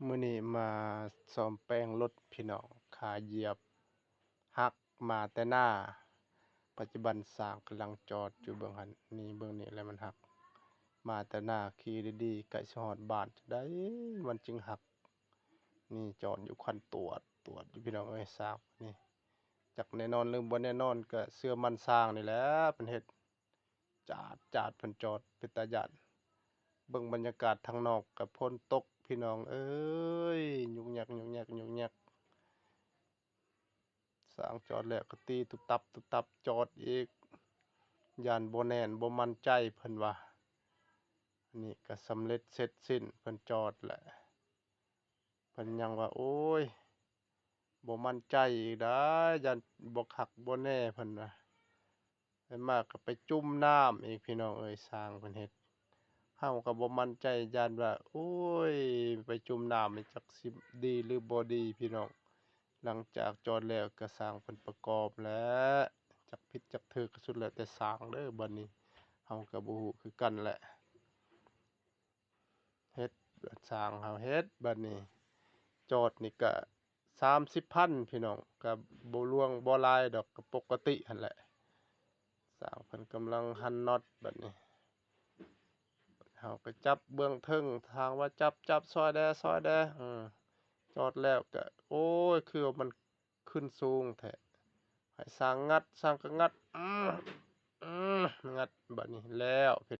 มื้อนี้มาซ่อมแปลงรถพี่น้องขาเหยียบหักมาแต่หน้าปัจจุบันสร้างกำลังจอดอยู่เบิ่งหั่นนี่เบิ่งนี่แล้วมันหักมาแต่หน้าขี่ดีๆใกล้สิฮอดบ้านจั่งใดมันจึงหักนี่จอดอยู่คันตรวจอยู่พี่น้องเอ้ยสร้างนี่จักแน่นอนหรือบ่แน่นอนก็เชื่อมั่นสร้างนี่แหละเพิ่นเฮ็ดจาดเพิ่นจอดเป็นตาย้าน เบิ่งบรรยากาศทางนอกกับฝนตกพี่น้องเอ้ยยุกยักยุกยักยุกยักสร้างจอดแล้วก็ตีตุบตับตุบตับจอดอีกย่านบ่แน่นบ่มั่นใจเพิ่นว่าอันนี้ก็สำเร็จเสร็จสิ้นเพิ่นจอดแหละเพิ่นยังว่าโอ้ยบ่มั่นใจอีกเด้อย่านบ่คักบ่แน่เพิ่นว่าไปมากก็ไปจุ่มน้ำอีกพี่น้องเอ้ยสร้างเพิ่นเฮ็ด เฮาก็บ่มั่นใจย้านว่าโอ้ยไปจุ่มน้ำนี่จักสิดีหรือบ่ดีพี่น้องหลังจากจอดแล้วก็สร้างเพิ่นประกอบแหล้วจักผิดจักถูกก็สุดแล้วแต่สร้างเด้อบัดนี้เฮาก็บ่ฮู้คือกันแหละเฮ็ดสร้างเฮาเฮ็ดบัดนี้จอดนี่ก็30,000พี่น้องก็บ่หลวงบ่หลายดอกก็ปกติหั้นแหละสร้างเพิ่นกำลังหั่นน็อตบัดนี้ เฮาก็จับเบื้องเทิงทางว่าจับซอยแแด่จอดแล้วก็โอ้ยคือว่ามันขึ้นสูงแท้ให้สร้างงัดสร้างก็งัดงัดบัดนี้แล้ว